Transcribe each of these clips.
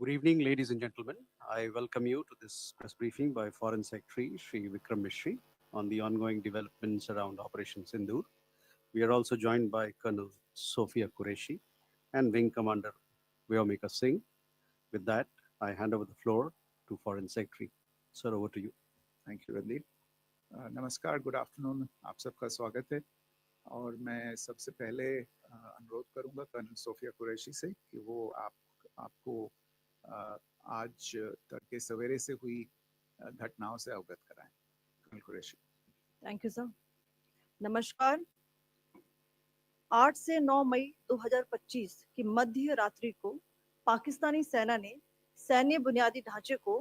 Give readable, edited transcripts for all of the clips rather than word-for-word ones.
Good evening, ladies and gentlemen. I welcome you to this press briefing by Foreign Secretary Shri Vikram Mishri on the ongoing developments around Operation Sindoor. We are also joined by Colonel Sophia Qureshi and Wing Commander Vyomika Singh. With that, I hand over the floor to Foreign Secretary. Sir, over to you. Thank you Randeep नमस्कार good afternoon आप सबका स्वागत है और मैं सबसे पहले अनुरोध करूंगा कर्नल सोफिया कुरैशी से कि वो आपको आज तड़के सवेरे से हुई घटनाओं से अवगत कराएं। Colonel Qureshi. Thank you sir. नमस्कार। 8 से 9 मई 2025 की मध्य रात्रि को पाकिस्तानी सेना ने सैन्य बुनियादी ढांचे को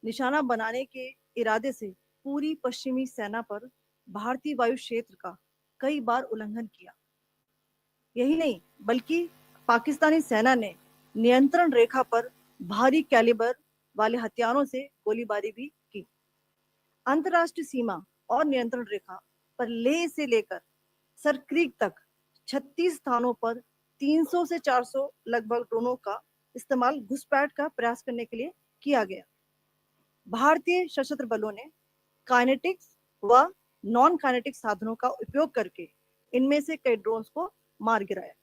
निशाना बनाने के इरादे से पूरी पश्चिमी सेना पर भारतीय वायु क्षेत्र का कई बार उल्लंघन किया। यही नहीं बल्कि पाकिस्तानी सेना ने नियंत्रण रेखा पर भारी कैलिबर वाले हथियारों से गोलीबारी भी की। अंतर्राष्ट्रीय सीमा और नियंत्रण रेखा पर लेह से लेकर सरक्रीक तक 36 स्थानों पर 300 से 400 लगभग ड्रोनों का इस्तेमाल घुसपैठ का प्रयास करने के लिए किया गया। भारतीय सशस्त्र बलों ने काइनेटिक्स व नॉन काइनेटिक साधनों का उपयोग करके इनमें से कई ड्रोन्स को मार गिराया।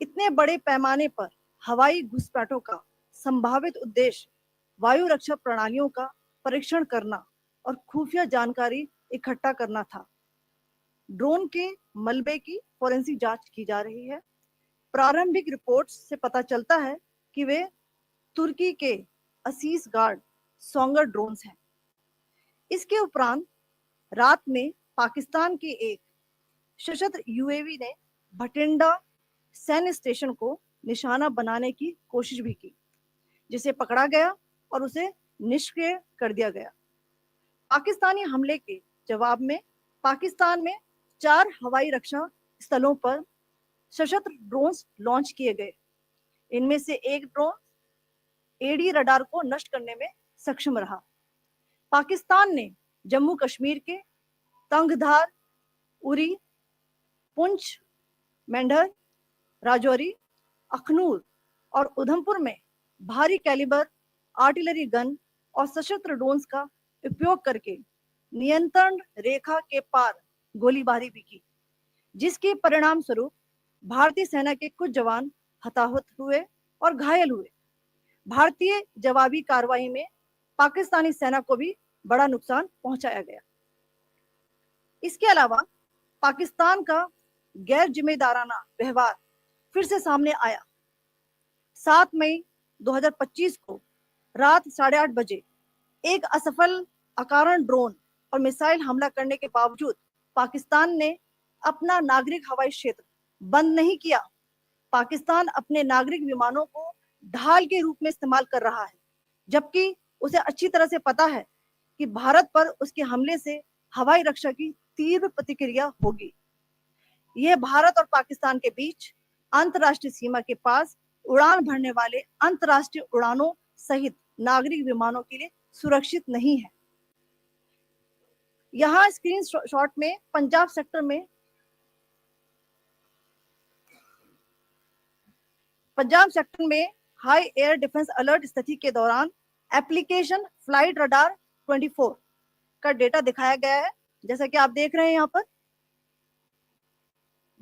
इतने बड़े पैमाने पर हवाई घुसपैठों का संभावित उद्देश्य वायु रक्षा प्रणालियों का परीक्षण करना और खुफिया जानकारी इकट्ठा करना था। ड्रोन के मलबे की फोरेंसिक जांच की जा रही है। प्रारंभिक रिपोर्ट्स से पता चलता है कि वे तुर्की के असीस गार्ड सोंगर ड्रोन्स हैं। इसके उपरांत रात में पाकिस्तान के एक सशस्त्र यूएवी ने भटिंडा सैन्य स्टेशन को निशाना बनाने की कोशिश भी की, जिसे पकड़ा गया और उसे निष्क्रिय कर दिया गया। पाकिस्तानी हमले के जवाब में पाकिस्तान में 4 हवाई रक्षा स्थलों पर सशस्त्र ड्रोन्स लॉन्च किए गए। इनमें से एक ड्रोन एडी रडार को नष्ट करने में सक्षम रहा। पाकिस्तान ने जम्मू कश्मीर के तंगधार, उरी, पुंछ, मेंढर, राजौरी, अखनूर और उधमपुर में भारी कैलिबर आर्टिलरी गन और सशस्त्र ड्रोन्स का उपयोग करके नियंत्रण रेखा के पार गोलीबारी भी की, जिसके परिणाम स्वरूप भारतीय सेना के कुछ जवान हताहत हुए और घायल हुए। भारतीय जवाबी कार्रवाई में पाकिस्तानी सेना को भी बड़ा नुकसान पहुंचाया गया। इसके अलावा पाकिस्तान का गैर जिम्मेदाराना व्यवहार फिर से सामने आया। 7 मई 2025 को रात 8:30 बजे एक असफल अकारण ड्रोन और मिसाइल हमला करने के बावजूद पाकिस्तान ने अपना नागरिक हवाई क्षेत्र बंद नहीं किया। पाकिस्तान अपने नागरिक विमानों को ढाल के रूप में इस्तेमाल कर रहा है, जबकि उसे अच्छी तरह से पता है कि भारत पर उसके हमले से हवाई रक्षा की तीव्र प्रतिक्रिया होगी। यह भारत और पाकिस्तान के बीच अंतर्राष्ट्रीय सीमा के पास उड़ान भरने वाले अंतर्राष्ट्रीय उड़ानों सहित नागरिक विमानों के लिए सुरक्षित नहीं है। यहाँ स्क्रीन शॉट में पंजाब सेक्टर में हाई एयर डिफेंस अलर्ट स्थिति के दौरान एप्लीकेशन फ्लाइट रडार 24 का डेटा दिखाया गया है। जैसा कि आप देख रहे हैं, यहाँ पर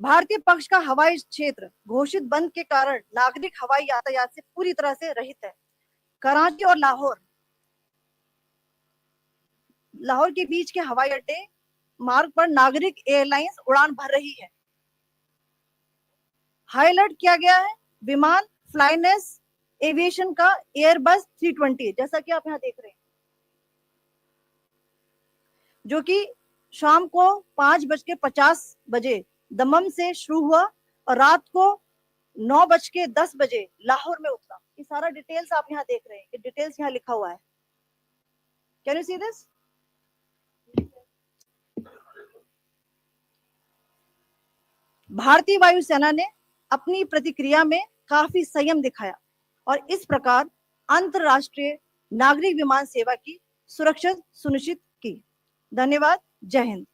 भारतीय पक्ष का हवाई क्षेत्र घोषित बंद के कारण नागरिक हवाई यातायात से पूरी तरह से रहित है। कराची और लाहौर के बीच के हवाई अड्डे मार्ग पर नागरिक एयरलाइंस उड़ान भर रही है। हाई अलर्ट किया गया है विमान फ्लाइनेस एविएशन का एयरबस 320, जैसा कि आप यहाँ देख रहे हैं, जो कि शाम को 5:50 दमम से शुरू हुआ और रात को 9:10 लाहौर में उतरा। ये सारा डिटेल्स आप यहाँ देख रहे हैं, ये डिटेल्स यहाँ लिखा हुआ है। Can you see this? भारतीय वायुसेना ने अपनी प्रतिक्रिया में काफी संयम दिखाया और इस प्रकार अंतरराष्ट्रीय नागरिक विमान सेवा की सुरक्षा सुनिश्चित की। धन्यवाद। जय Hind.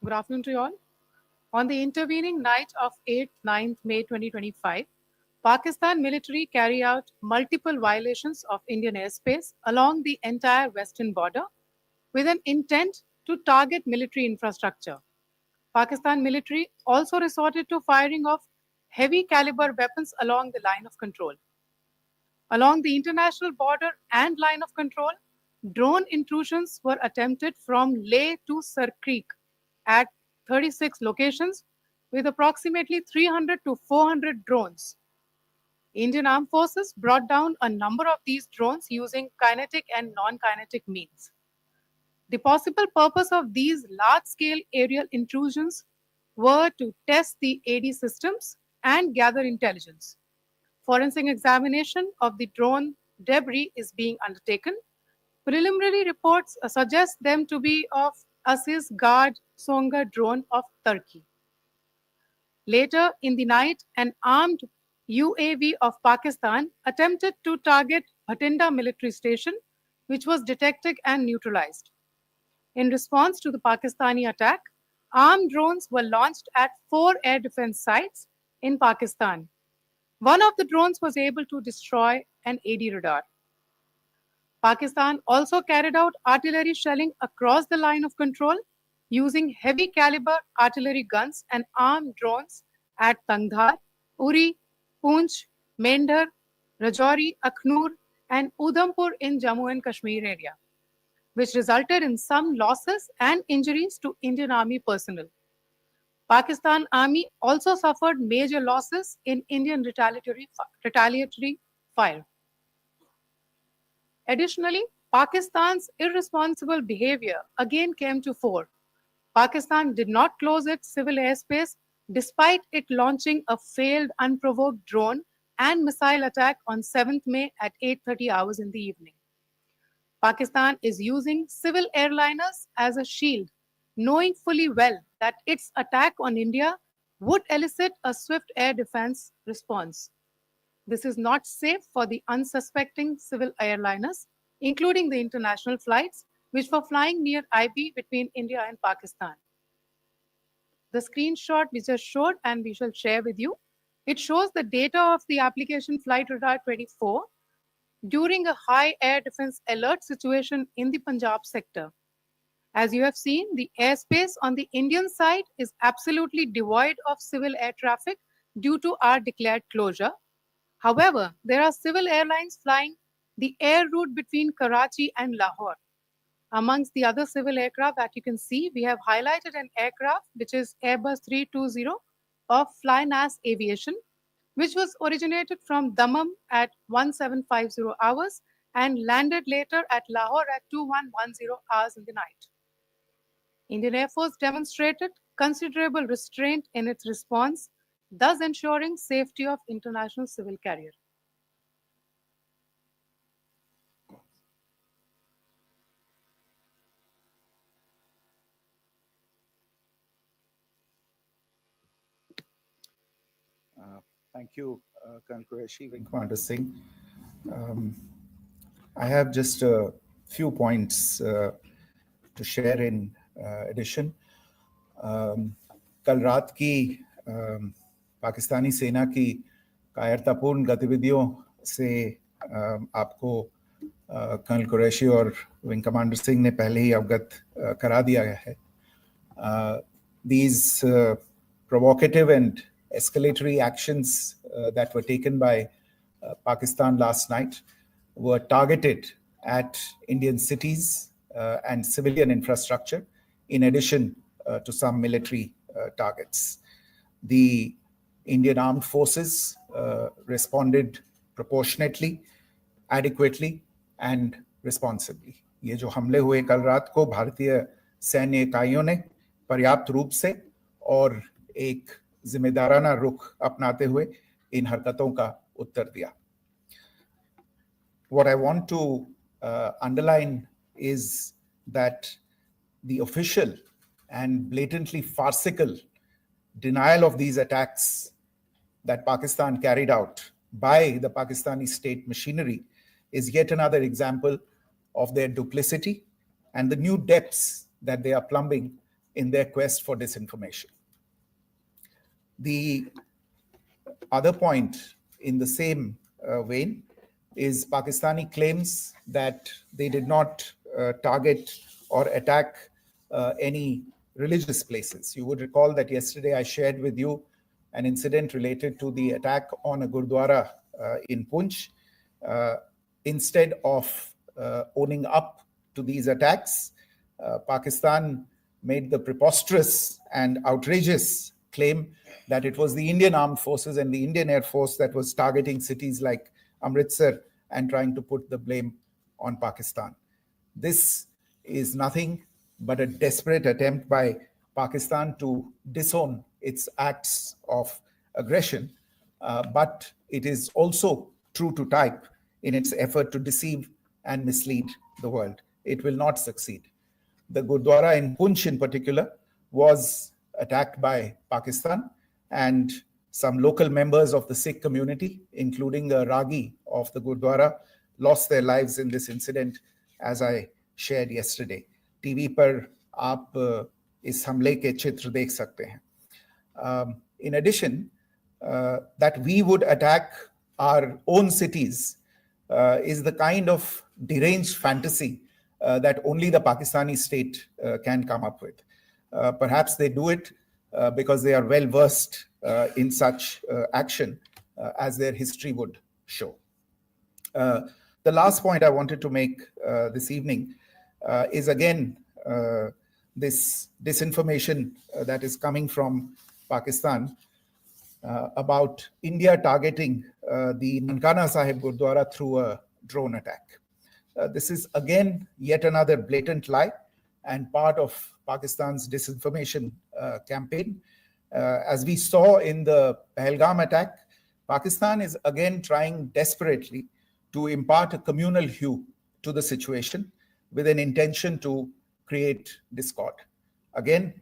Good afternoon to you all. On the intervening night of 8th-9th May 2025, Pakistan military carried out multiple violations of Indian airspace along the entire western border with an intent to target military infrastructure. Pakistan military also resorted to firing of heavy caliber weapons along the line of control. Along the international border and line of control, drone intrusions were attempted from Leh to Sir Creek at 36 locations with approximately 300 to 400 drones. Indian Armed Forces brought down a number of these drones using kinetic and non-kinetic means. The possible purpose of these large-scale aerial intrusions were to test the AD systems and gather intelligence. Forensic examination of the drone debris is being undertaken. Preliminary reports suggest them to be of Aziz Guard Songa drone of Turkey. Later in the night, an armed UAV of Pakistan attempted to target Bhatinda military station, which was detected and neutralized. In response to the Pakistani attack, armed drones were launched at 4 air defense sites in Pakistan. One of the drones was able to destroy an AD radar. Pakistan also carried out artillery shelling across the line of control using heavy caliber artillery guns and armed drones at Tangdhar, Uri, Poonch, Mendhar, Rajouri, Akhnur, and Udhampur in Jammu and Kashmir area, which resulted in some losses and injuries to Indian Army personnel. Pakistan Army also suffered major losses in Indian retaliatory fire. Additionally, Pakistan's irresponsible behavior again came to fore. Pakistan did not close its civil airspace despite it launching a failed unprovoked drone and missile attack on 7th May at 8:30 hours in the evening. Pakistan is using civil airliners as a shield, knowing fully well that its attack on India would elicit a swift air defense response. This is not safe for the unsuspecting civil airliners, including the international flights, which were flying near IB between India and Pakistan. The screenshot we just showed and we shall share with you, it shows the data of the application Flight Radar 24 during a high air defense alert situation in the Punjab sector. As you have seen, the airspace on the Indian side is absolutely devoid of civil air traffic due to our declared closure. However, there are civil airlines flying the air route between Karachi and Lahore. Amongst the other civil aircraft that you can see, we have highlighted an aircraft which is Airbus 320 of Flynas Aviation, which was originated from Dammam at 1750 hours and landed later at Lahore at 2110 hours in the night. Indian Air Force demonstrated considerable restraint in its response, thus ensuring safety of international civil carrier. Thank you, Colonel Qureshi, Wing Commander Singh. I have just a few points to share in addition. कल रात की पाकिस्तानी सेना की कायरतापूर्ण गतिविधियों से आपको colonel Qureshi और विंग कमांडर सिंह ने पहले ही अवगत करा दिया है. These provocative and escalatory actions that were taken by Pakistan last night were targeted at Indian cities and civilian infrastructure, in addition to some military targets. The Indian Armed Forces responded proportionately, adequately, and responsibly. ये जो हमले हुए कल रात को भारतीय सैन्य इकाइयों ने पर्याप्त रूप से और एक जिम्मेदाराना रुख अपनाते हुए इन हरकतों का उत्तर दिया. What I want to underline is that the official and blatantly farcical denial of these attacks that Pakistan carried out by the Pakistani state machinery is yet another example of their duplicity and the new depths that they are plumbing in their quest for disinformation. The other point in the same vein is Pakistani claims that they did not target or attack any religious places. You would recall that yesterday I shared with you an incident related to the attack on a Gurdwara in Punch. Instead of owning up to these attacks, Pakistan made the preposterous and outrageous claim that it was the Indian armed forces and the Indian Air Force that was targeting cities like Amritsar and trying to put the blame on Pakistan. This is nothing but a desperate attempt by Pakistan to disown its acts of aggression, but it is also true to type in its effort to deceive and mislead the world. It will not succeed. The Gurdwara in Punch in particular was attacked by Pakistan, and some local members of the Sikh community, including the Ragi of the Gurdwara, lost their lives in this incident, as I shared yesterday. TV पर आप इस हमले के चित्र देख सकते हैं. In addition, that we would attack our own cities is the kind of deranged fantasy that only the Pakistani state can come up with. Perhaps they do it because they are well versed in such action, as their history would show. The last point I wanted to make this evening is again this disinformation that is coming from Pakistan about India targeting the Nankana Sahib Gurdwara through a drone attack. This is again yet another blatant lie and part of Pakistan's disinformation campaign. As we saw in the Pahalgam attack, Pakistan is again trying desperately to impart a communal hue to the situation with an intention to create discord. Again,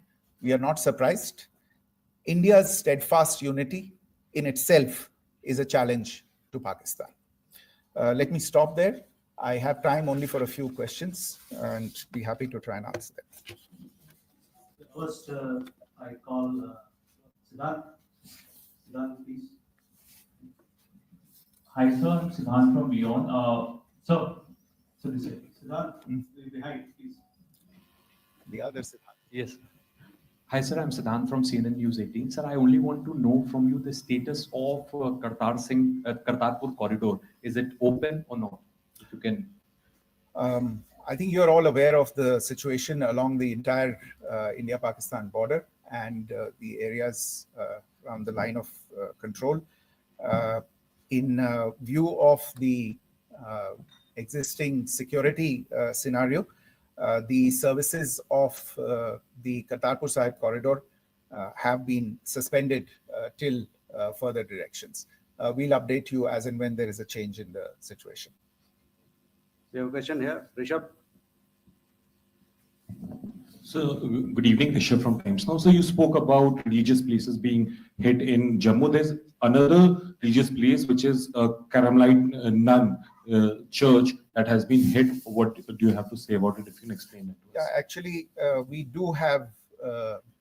we are not surprised. India's steadfast unity in itself is a challenge to Pakistan. Let me stop there. I have time only for a few questions and be happy to try and answer them. First, I call Siddharth. Siddharth, please. Hi, sir. I'm Siddharth from Beyond. So this is Siddharth, behind, please. The other Siddharth. yes. Hi, sir. I'm Siddharth from CNN News 18. Sir, I only want to know from you the status of Kartarpur corridor. Is it open or not? If you can. I think you're all aware of the situation along the entire India-Pakistan border and the areas around the line of control. In view of the existing security scenario, the services of the Kartarpur Sahib corridor have been suspended till further directions. We'll update you as and when there is a change in the situation. We have a question here. Rishabh. So, good evening, Rishabh from Times Now. So, you spoke about religious places being hit in Jammu. There's another religious place, which is a Carmelite nun church that has been hit. What do you have to say about it, if you can explain it to us? Yeah, actually, we do have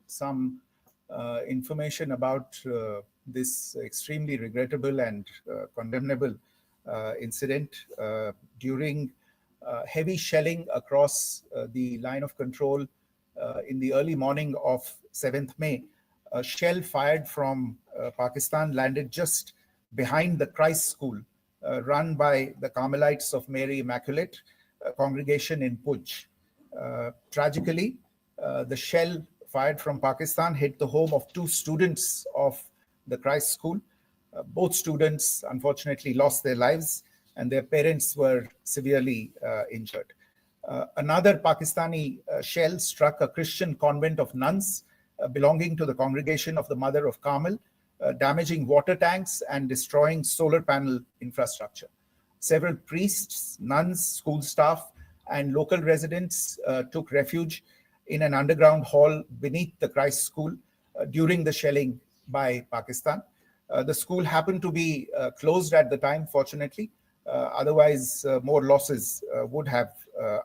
some information about this extremely regrettable and condemnable incident during heavy shelling across the line of control in the early morning of 7th May. A shell fired from Pakistan landed just behind the Christ School run by the Carmelites of Mary Immaculate congregation in Puj. Tragically, the shell fired from Pakistan hit the home of 2 students of the Christ School. Both students unfortunately lost their lives and their parents were severely injured. Another Pakistani shell struck a Christian convent of nuns belonging to the congregation of the Mother of Carmel, damaging water tanks and destroying solar panel infrastructure. Several priests, nuns, school staff, and local residents took refuge in an underground hall beneath the Christ School during the shelling by Pakistan. The school happened to be closed at the time, fortunately. Otherwise, more losses would have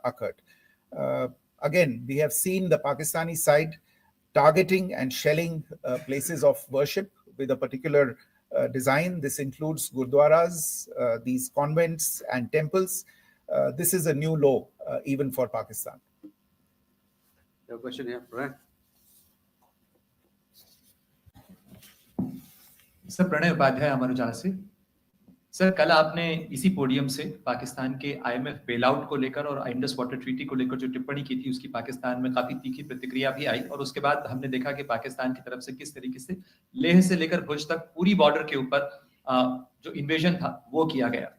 occurred. Again, we have seen the Pakistani side targeting and shelling places of worship with a particular design. This includes gurdwaras, these convents and temples. This is a new law even for Pakistan. Your question here, Pranay. Sir Pranay Upadhyay Amar Ujala से। Sir कल आपने इसी podium से पाकिस्तान के IMF bailout को लेकर और Indus water treaty को लेकर जो टिप्पणी की थी उसकी पाकिस्तान में काफी तीखी प्रतिक्रिया भी आई और उसके बाद हमने देखा कि पाकिस्तान की तरफ से किस तरीके से लेह से लेकर भुज तक पूरी बॉर्डर के ऊपर जो इन्वेजन था वो किया गया।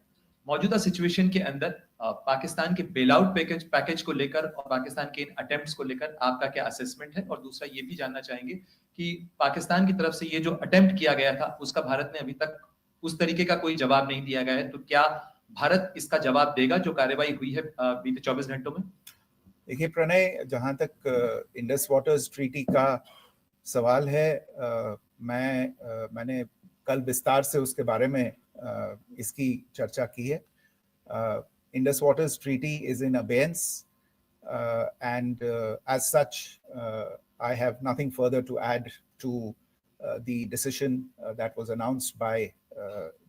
मौजूदा सिचुएशन के अंदर पाकिस्तान के बेलआउट पैकेज को लेकर और पाकिस्तान के इन अटेम्प्ट्स को लेकर आपका क्या असेसमेंट है? और दूसरा ये भी जानना चाहेंगे कि पाकिस्तान की तरफ से ये जो अटेम्प्ट किया गया था उसका भारत ने अभी तक उस तरीके का कोई जवाब नहीं दिया गया है, तो क्या भारत इसका जवाब देगा जो कार्रवाई हुई है बीते 24 घंटों में? देखिए प्रणय, जहां तक इंडस वाटर्स ट्रीटी का सवाल है, मैंने कल विस्तार से उसके बारे में इसकी चर्चा की है। Indus Waters Treaty is in abeyance, and as such, I have nothing further to add to the decision that was announced by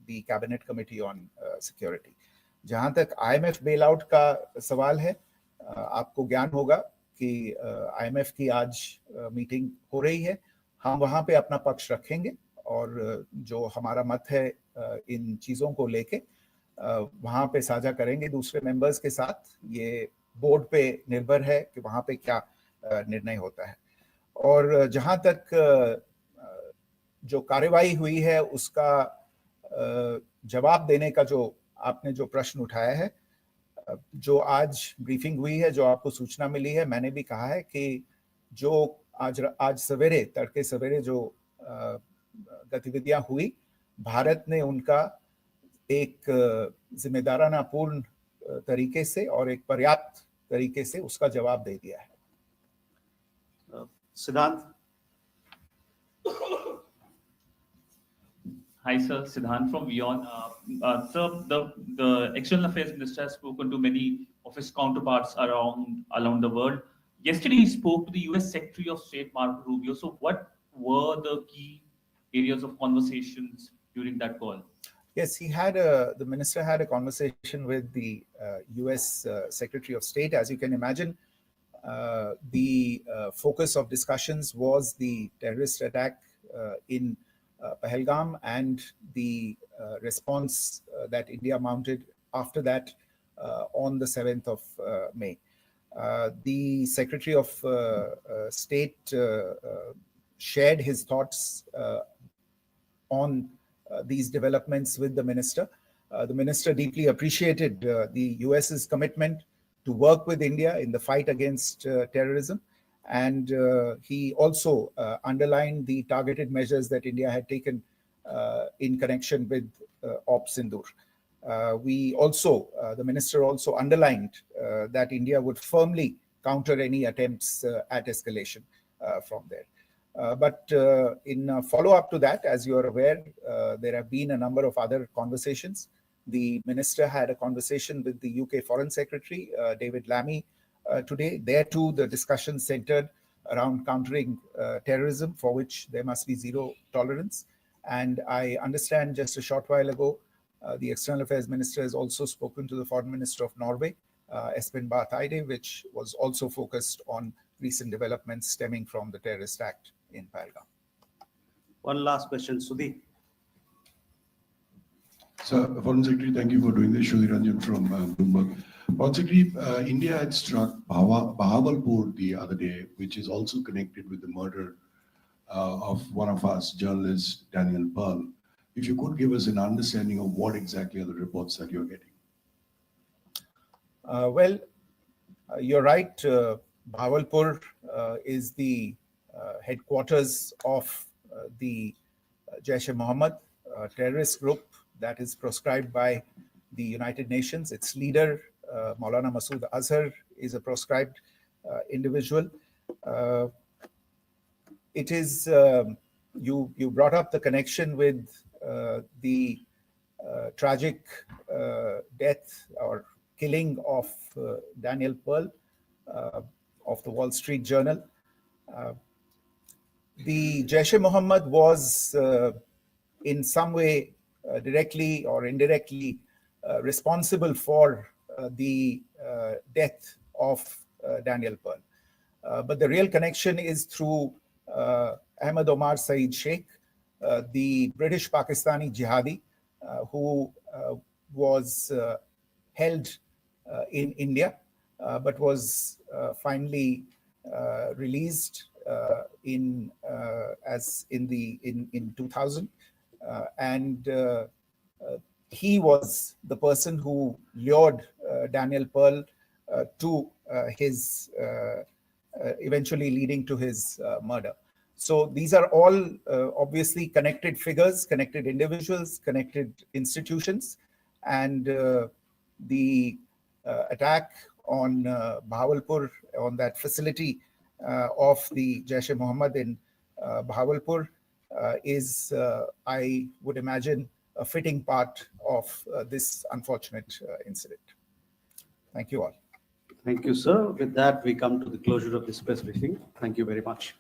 the Cabinet Committee on Security. जहाँ तक IMF bailout का सवाल है, आपको ज्ञान होगा कि IMF की आज मीटिंग हो रही है। हम वहाँ पे अपना पक्ष रखेंगे और जो हमारा मत है इन चीज़ों को लेके वहाँ पे साझा करेंगे दूसरे मेंबर्स के साथ। ये बोर्ड पे निर्भर है कि वहाँ पे क्या निर्णय होता है। और जहाँ तक जो कार्रवाई हुई है उसका जवाब देने का जो आपने जो प्रश्न उठाया है, जो आज ब्रीफिंग हुई है, जो आपको सूचना मिली है, मैंने भी कहा है कि जो आज सवेरे तड़के सवेरे जो गतिविधियां हुई, भारत ने उनका एक जिम्मेदाराना पूर्ण तरीके से और एक पर्याप्त तरीके से उसका जवाब दे दिया है। सिद्धांत। Hi, sir. Siddhant from Vion. Sir, the External Affairs Minister has spoken to many of his counterparts around the world. Yesterday, he spoke to the U.S. Secretary of State Marco Rubio. So, what were the key areas of conversations during that call? Yes, the minister had a conversation with the U.S. Secretary of State. As you can imagine, the focus of discussions was the terrorist attack in Pahalgam and the response that India mounted after that on the 7th of May. The Secretary of State shared his thoughts on these developments with the minister. The minister deeply appreciated the US's commitment to work with India in the fight against terrorism. And he also underlined the targeted measures that India had taken in connection with Op Sindoor. The minister also underlined that India would firmly counter any attempts at escalation from there. But in follow-up to that, as you are aware, there have been a number of other conversations. The minister had a conversation with the UK Foreign Secretary, David Lammy, today. There too, the discussion centered around countering terrorism, for which there must be zero tolerance. And I understand just a short while ago, the External Affairs Minister has also spoken to the Foreign Minister of Norway, Espen Barth Eide, which was also focused on recent developments stemming from the terrorist act in Pahalgam. One last question, Sudhi. Sir, Foreign Secretary, thank you for doing this. Sudhi Ranjan from Bloomberg. Foreign Secretary, India had struck Bahawalpur the other day, which is also connected with the murder of one of us, journalist Daniel Pearl. If you could give us an understanding of what exactly are the reports that you're getting. Well, you're right. Bahawalpur is the headquarters of the Jaish-e-Mohammed terrorist group that is proscribed by the United Nations. Its leader, Maulana Masood Azhar, is a proscribed individual. It is, you brought up the connection with the tragic death or killing of Daniel Pearl of the Wall Street Journal. the Jaish-e-Mohammed was in some way directly or indirectly responsible for the death of Daniel Pearl. But the real connection is through Ahmed Omar Saeed Sheikh, the British Pakistani jihadi who was held in India, but was finally released in 2000, and he was the person who lured Daniel Pearl to his eventually leading to his murder. So these are all obviously connected figures, connected individuals, connected institutions, and the attack on Bahawalpur, on that facility of the Jaish-e-Mohammed in Bahawalpur is, I would imagine, a fitting part of this unfortunate incident. Thank you all. Thank you, sir. With that, we come to the closure of this press briefing. Thank you very much.